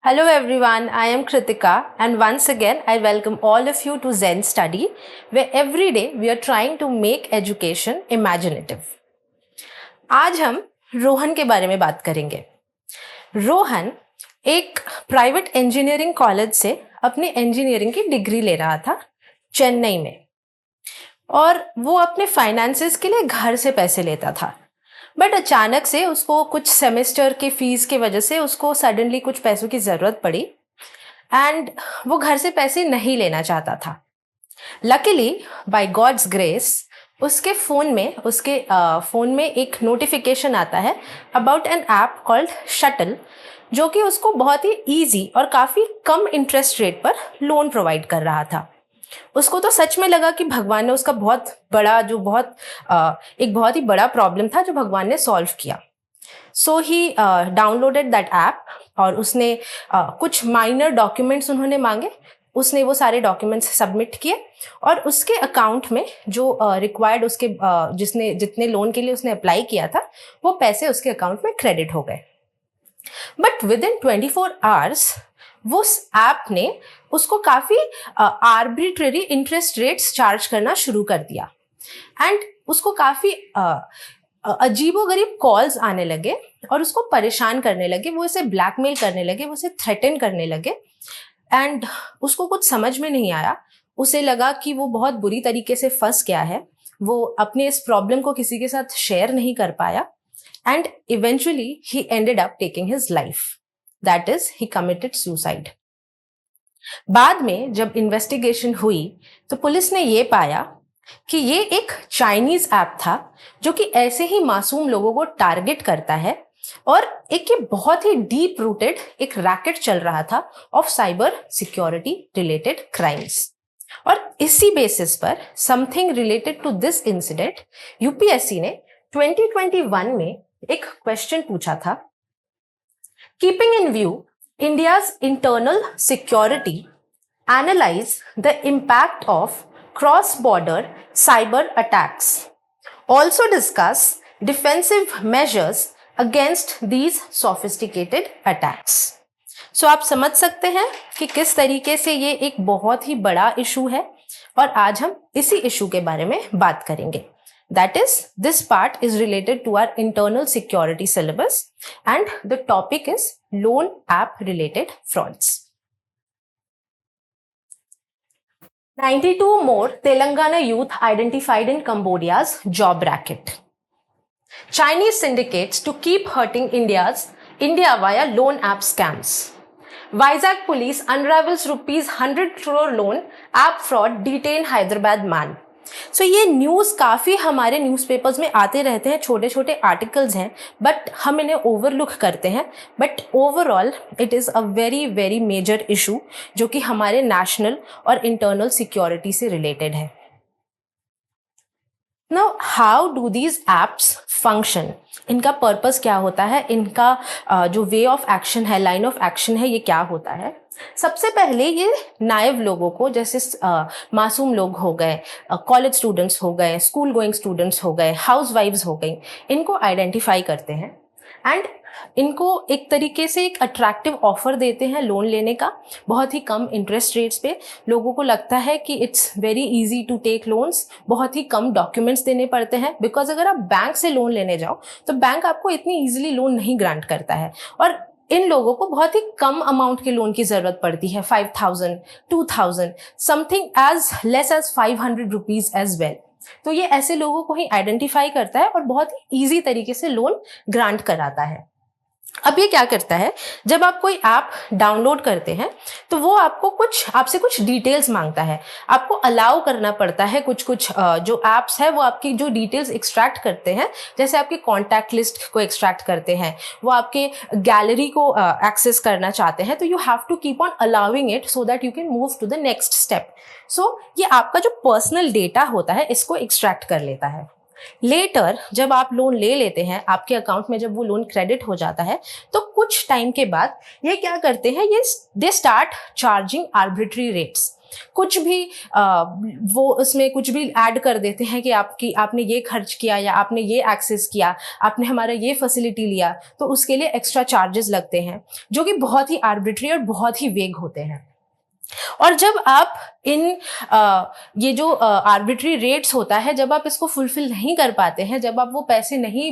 Hello everyone, I am Kritika and once again I welcome all of you to Zen Study where every day we are trying to make education imaginative. आज हम रोहन के बारे में बात करेंगे। रोहन एक private engineering college से अपनी इंजीनियरिंग की डिग्री ले रहा था चेन्नई में और वो अपने फाइनेंसेस के लिए घर से पैसे लेता था। बट अचानक से उसको कुछ सेमेस्टर के फीस की वजह से उसको सडनली कुछ पैसों की ज़रूरत पड़ी एंड वो घर से पैसे नहीं लेना चाहता था। लकीली बाय गॉड्स ग्रेस उसके फ़ोन में एक नोटिफिकेशन आता है about an app called shuttle जो कि उसको बहुत ही ईजी और काफ़ी कम इंटरेस्ट रेट पर लोन प्रोवाइड कर रहा था। उसको तो सच में लगा कि भगवान ने उसका एक बहुत ही बड़ा प्रॉब्लम था जो भगवान ने सॉल्व किया। सो ही डाउनलोडेड दैट ऐप और उसने कुछ माइनर डॉक्यूमेंट्स उन्होंने मांगे, उसने वो सारे डॉक्यूमेंट्स सबमिट किए और उसके अकाउंट में जो रिक्वायर्ड उसके जितने लोन के लिए उसने अप्लाई किया था वो पैसे उसके अकाउंट में क्रेडिट हो गए। बट विद इन 24 आवर्स वो ऐप ने उसको काफ़ी आर्बिट्रेरी इंटरेस्ट रेट्स चार्ज करना शुरू कर दिया एंड उसको काफ़ी अजीबोगरीब कॉल्स आने लगे और उसको परेशान करने लगे, वो इसे ब्लैकमेल करने लगे, वो इसे थ्रेटन करने लगे एंड उसको कुछ समझ में नहीं आया। उसे लगा कि वो बहुत बुरी तरीके से फंस गया है, वो अपने इस प्रॉब्लम को किसी के साथ शेयर नहीं कर पाया and eventually he ended up taking his life, that is he committed suicide. बाद में जब इन्वेस्टिगेशन हुई तो पुलिस ने ये पाया कि ये एक चाइनीज ऐप था जो कि ऐसे ही मासूम लोगों को टारगेट करता है और एक ये बहुत ही डीप रूटेड एक रैकेट चल रहा था of cyber security related crimes. और इसी बेसिस पर something related to this incident UPSC ने 2021 में एक क्वेश्चन पूछा था, keeping in view India's internal security, analyze the impact of cross-border cyber attacks. Also discuss defensive measures against these sophisticated attacks. So आप समझ सकते हैं कि किस तरीके से ये एक बहुत ही बड़ा इशू है और आज हम इसी इशू के बारे में बात करेंगे। That is, this part is related to our internal security syllabus and the topic is loan app related frauds. 92 more Telangana youth identified in Cambodia's job racket. Chinese syndicates to keep hurting India via loan app scams. Vizag police unravels rupees 100 crore loan app fraud, detain Hyderabad man. सो ये news काफ़ी हमारे newspapers में आते रहते हैं, छोटे छोटे articles हैं बट हम इन्हें ओवरलुक करते हैं। But overall it is a very very major issue जो कि हमारे नेशनल और इंटरनल सिक्योरिटी से रिलेटेड है। Now, how do these apps function? इनका पर्पस क्या होता है, इनका जो वे ऑफ एक्शन है, लाइन ऑफ एक्शन है, ये क्या होता है? सबसे पहले ये नाइव लोगों को, जैसे मासूम लोग हो गए, कॉलेज स्टूडेंट्स हो गए, स्कूल गोइंग स्टूडेंट्स हो गए, हाउस वाइफ्स हो गई, इनको आइडेंटिफाई करते हैं एंड इनको एक तरीके से एक अट्रैक्टिव ऑफर देते हैं लोन लेने का, बहुत ही कम इंटरेस्ट रेट्स पे। लोगों को लगता है कि it's very easy to take loans, बहुत ही कम डॉक्यूमेंट्स देने पड़ते हैं बिकॉज अगर आप बैंक से लोन लेने जाओ तो बैंक आपको इतनी ईजिली लोन नहीं ग्रांट करता है और इन लोगों को बहुत ही कम अमाउंट के लोन की ज़रूरत पड़ती है, 5,000, 2,000, something as less as 500 rupees as well. तो ये ऐसे लोगों को ही आइडेंटिफाई करता है और बहुत ही ईजी तरीके से लोन ग्रांट कराता है। अब ये क्या करता है, जब आप कोई ऐप डाउनलोड करते हैं तो वो आपसे कुछ डिटेल्स मांगता है, आपको अलाउ करना पड़ता है कुछ जो ऐप्स है वो आपकी जो डिटेल्स एक्सट्रैक्ट करते हैं, जैसे आपकी कॉन्टैक्ट लिस्ट को एक्सट्रैक्ट करते हैं, वो आपके गैलरी को एक्सेस करना चाहते हैं, तो you have to keep on allowing it so that you can move to the next step. So ये आपका जो पर्सनल डेटा होता है इसको एक्सट्रैक्ट कर लेता है। लेटर जब आप लोन ले लेते हैं, आपके अकाउंट में जब वो लोन क्रेडिट हो जाता है तो कुछ टाइम के बाद ये क्या करते हैं, ये they start charging arbitrary rates. कुछ भी वो उसमें कुछ भी ऐड कर देते हैं कि आपने ये खर्च किया या आपने ये एक्सेस किया, आपने हमारा ये फैसिलिटी लिया, तो उसके लिए एक्स्ट्रा चार्जेस लगते हैं जो कि बहुत ही आर्बिट्री और बहुत ही वेग होते हैं। और जब आप ये जो आर्बिट्री रेट्स होता है, जब आप इसको फुलफिल नहीं कर पाते हैं, जब आप वो पैसे नहीं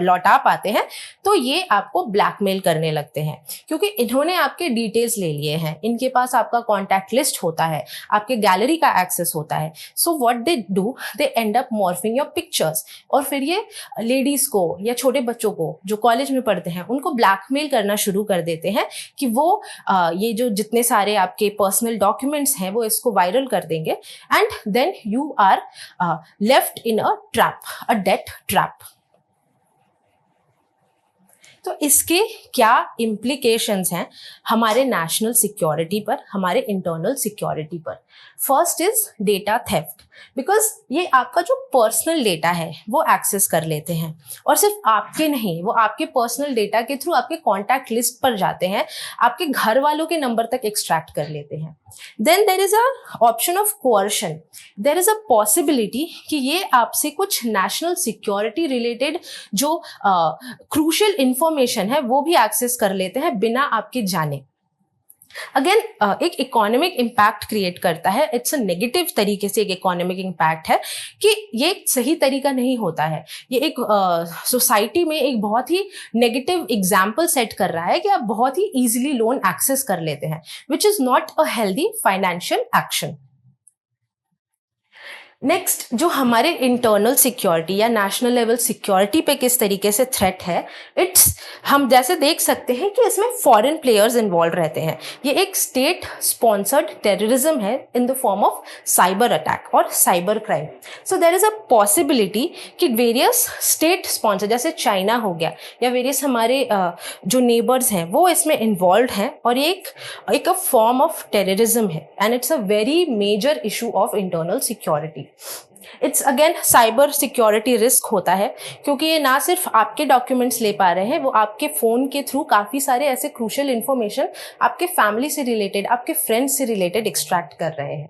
लौटा पाते हैं, तो ये आपको ब्लैकमेल करने लगते हैं, क्योंकि इन्होंने आपके डिटेल्स ले लिए हैं, इनके पास आपका कॉन्टैक्ट लिस्ट होता है, आपके गैलरी का एक्सेस होता है। So what they do, they and up morphing your pictures, और फिर ये लेडीज को या छोटे बच्चों को जो कॉलेज में पढ़ते हैं उनको ब्लैकमेल करना शुरू कर देते हैं कि वो ये जो जितने सारे आपके पर्सनल डॉक्यूमेंट्स हैं वो इसको वायरल कर देंगे, and then you are left in a trap, a debt trap. तो इसके क्या इम्प्लीकेशंस हैं हमारे नेशनल सिक्योरिटी पर, हमारे इंटरनल सिक्योरिटी पर? First is data theft, because ये आपका जो पर्सनल डेटा है वो एक्सेस कर लेते हैं, और सिर्फ आपके नहीं, वो आपके पर्सनल डेटा के थ्रू आपके कॉन्टैक्ट लिस्ट पर जाते हैं, आपके घर वालों के नंबर तक एक्सट्रैक्ट कर लेते हैं। Then there is a option of coercion, there is a possibility कि ये आपसे कुछ नेशनल सिक्योरिटी रिलेटेड जो क्रूशियल इंफॉर्मेशन है वो भी एक्सेस कर लेते हैं बिना आपके जाने। अगेन एक इकोनॉमिक इम्पैक्ट क्रिएट करता है, इट्स अ नेगेटिव तरीके से एक इकोनॉमिक इम्पैक्ट है कि ये एक सही तरीका नहीं होता है, ये एक सोसाइटी में एक बहुत ही नेगेटिव एग्जाम्पल सेट कर रहा है कि आप बहुत ही इजीली लोन एक्सेस कर लेते हैं, which is not a healthy financial action. Next, जो हमारे इंटरनल सिक्योरिटी या नेशनल लेवल सिक्योरिटी पे किस तरीके से थ्रेट है, हम जैसे देख सकते हैं कि इसमें फॉरेन प्लेयर्स इन्वॉल्व रहते हैं। ये एक स्टेट स्पॉन्सर्ड टेररिज्म है in the form of cyber attack और cyber crime. So there is a possibility कि वेरियस स्टेट स्पॉन्सर जैसे चाइना हो गया या वेरियस हमारे जो नेबर्स हैं वो इसमें इन्वॉल्व हैं, और ये एक फॉर्म ऑफ टेररिज्म है, and it's a very major issue of internal security. It's again cyber security risk होता है, क्योंकि ये ना सिर्फ आपके डॉक्यूमेंट्स ले पा रहे हैं, वो आपके फ़ोन के थ्रू काफ़ी सारे ऐसे क्रूशियल इन्फॉर्मेशन आपके फैमिली से रिलेटेड, आपके फ्रेंड्स से रिलेटेड एक्सट्रैक्ट कर रहे हैं।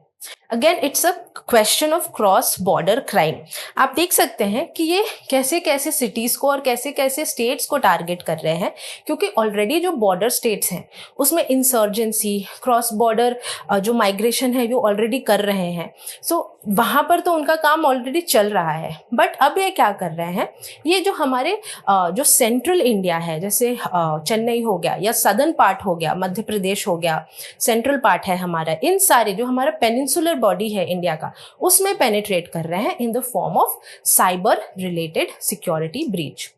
Again it's a question of cross border crime. आप देख सकते हैं कि ये कैसे कैसे सिटीज़ को और कैसे कैसे स्टेट्स को टारगेट कर रहे हैं, क्योंकि ऑलरेडी जो बॉर्डर स्टेट्स हैं उसमें इंसर्जेंसी, क्रॉस बॉर्डर जो माइग्रेशन है वो ऑलरेडी कर रहे हैं। सो वहाँ पर तो उनका काम ऑलरेडी चल रहा है, बट अब ये क्या कर रहे हैं, ये जो हमारे जो सेंट्रल इंडिया है, जैसे चेन्नई हो गया या सदर्न पार्ट हो गया, मध्य प्रदेश हो गया, सेंट्रल पार्ट है हमारा, इन सारे जो हमारा पेनिनसुलर बॉडी है इंडिया का, उसमें पेनिट्रेट कर रहे हैं इन the form of cyber related security breach.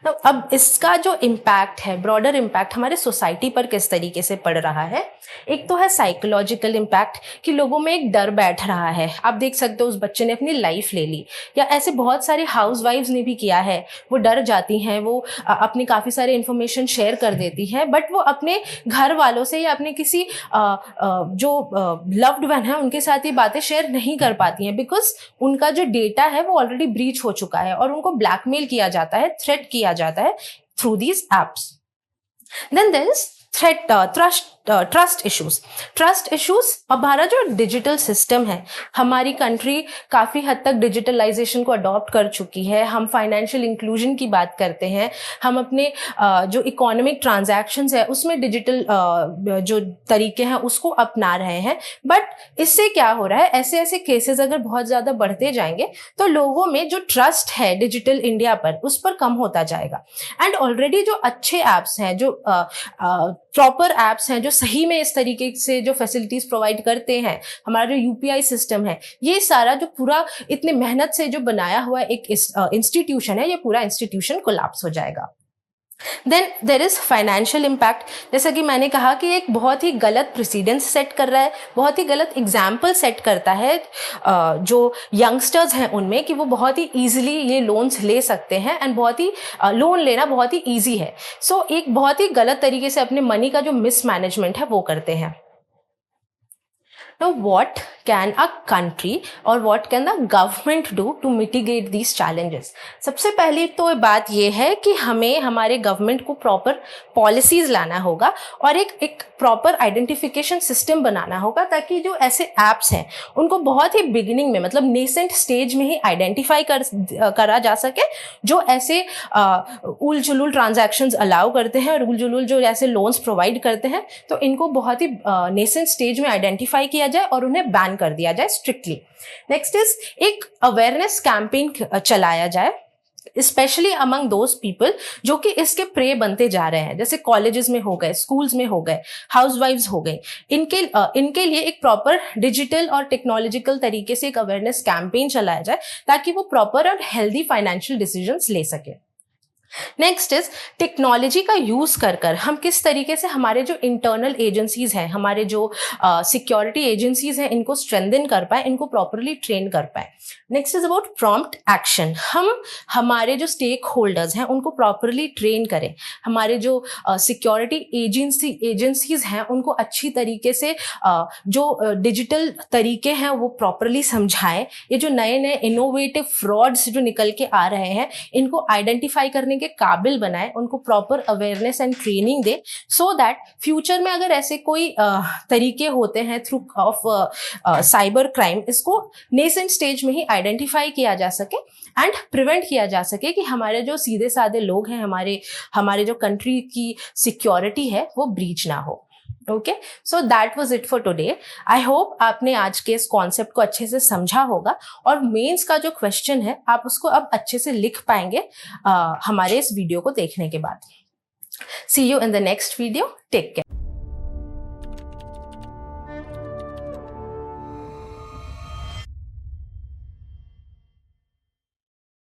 तो अब इसका जो इम्पैक्ट है, ब्रॉडर इम्पैक्ट हमारे सोसाइटी पर किस तरीके से पड़ रहा है? एक तो है साइकोलॉजिकल इम्पैक्ट कि लोगों में एक डर बैठ रहा है। आप देख सकते हो उस बच्चे ने अपनी लाइफ ले ली, या ऐसे बहुत सारे हाउसवाइफ्स ने भी किया है, वो डर जाती हैं, वो अपनी काफ़ी सारे इन्फॉर्मेशन शेयर कर देती हैं, बट वो अपने घर वालों से या अपने किसी जो लव्ड वन है उनके साथ ये बातें शेयर नहीं कर पाती हैं, बिकॉज उनका जो डेटा है वो ऑलरेडी ब्रीच हो चुका है और उनको ब्लैकमेल किया जाता है, थ्रेट किया जाता है through these apps. Then there is trust issues. अब हमारा जो डिजिटल सिस्टम है, हमारी कंट्री काफ़ी हद तक डिजिटलाइजेशन को अडॉप्ट कर चुकी है, हम फाइनेंशियल इंक्लूजन की बात करते हैं, हम अपने जो इकोनॉमिक ट्रांजैक्शंस है उसमें डिजिटल जो तरीके हैं उसको अपना रहे हैं, बट इससे क्या हो रहा है, ऐसे ऐसे केसेस अगर बहुत ज़्यादा बढ़ते जाएंगे तो लोगों में जो ट्रस्ट है डिजिटल इंडिया पर उस पर कम होता जाएगा। एंड ऑलरेडी जो अच्छे ऐप्स हैं, जो प्रॉपर ऐप्स हैं, जो सही में इस तरीके से जो फैसिलिटीज प्रोवाइड करते हैं, हमारा जो यूपीआई सिस्टम है, ये सारा जो पूरा इतने मेहनत से जो बनाया हुआ एक इंस्टीट्यूशन है, ये पूरा इंस्टीट्यूशन कोलैप्स हो जाएगा। Then there is financial impact. जैसा कि मैंने कहा कि एक बहुत ही गलत प्रेसिडेंस सेट कर रहा है, बहुत ही गलत एग्जाम्पल सेट करता है जो यंगस्टर्स हैं उनमें, कि वो बहुत ही ईजिली ये लोन्स ले सकते हैं, एंड बहुत ही लोन लेना बहुत ही ईजी है। सो एक बहुत ही गलत तरीके से अपने मनी का जो मिसमैनेजमेंट है वो करते हैं। Now, what can a country or what can the government do to mitigate these challenges? सबसे पहली तो बात ये है कि हमें हमारे गवर्नमेंट को प्रॉपर पॉलिसीज लाना होगा और एक प्रॉपर आइडेंटिफिकेशन सिस्टम बनाना होगा, ताकि जो ऐसे ऐप्स हैं उनको बहुत ही बिगिनिंग में, मतलब नेसेंट स्टेज में ही आइडेंटिफाई करा जा सके, जो ऐसे उल जुलूल ट्रांजैक्शंस अलाउ करते हैं और उल जुलूल जो ऐसे लोन्स प्रोवाइड करते हैं, तो इनको बहुत ही नेसेंट स्टेज में आइडेंटिफाई किया जाए और उन्हें बैन कर दिया जाए स्ट्रिक्टली। नेक्स्ट इज एक अवेयरनेस कैंपेन चलाया जाए, स्पेशली अमंग दोज पीपल जो कि इसके प्रे बनते जा रहे हैं, जैसे कॉलेजेस में हो गए, स्कूल्स में हो गए, हाउसवाइफ्स हो गई, इनके लिए एक प्रॉपर डिजिटल और टेक्नोलॉजिकल तरीके से एक अवेयरनेस कैंपेन चलाया जाए, ताकि वो प्रॉपर और हेल्दी फाइनेंशियल डिसीजंस ले सके। नेक्स्ट इज टेक्नोलॉजी का यूज कर हम किस तरीके से हमारे जो इंटरनल एजेंसीज हैं, हमारे जो सिक्योरिटी एजेंसीज हैं, इनको स्ट्रेंथन कर पाए, इनको प्रॉपरली ट्रेन कर पाए। Next is about prompt action, हम हमारे जो स्टेक होल्डर्स हैं उनको प्रॉपरली ट्रेन करें, हमारे जो सिक्योरिटी एजेंसीज हैं उनको अच्छी तरीके से जो डिजिटल तरीके हैं वो प्रॉपरली समझाएं। ये जो नए नए इनोवेटिव फ्रॉड्स जो निकल के आ रहे हैं, इनको आइडेंटिफाई करने के काबिल बनाए, उनको proper awareness and training they, so that future में अगर ऐसे कोई तरीके होते हैं थ्रू ऑफ साइबर क्राइम, इसको नेसेंट स्टेज में ही आइडेंटिफाई किया जा सके एंड प्रिवेंट किया जा सके कि हमारे जो सीधे साधे लोग हैं, हमारे जो कंट्री की सिक्योरिटी है वो ब्रीच ना हो। Okay, so that was it for today. I hope आपने आज के इस कॉन्सेप्ट को अच्छे से समझा होगा और मेंस का जो क्वेश्चन है आप उसको अब अच्छे से लिख पाएंगे हमारे इस वीडियो को देखने के बाद। See you in the next video, take care.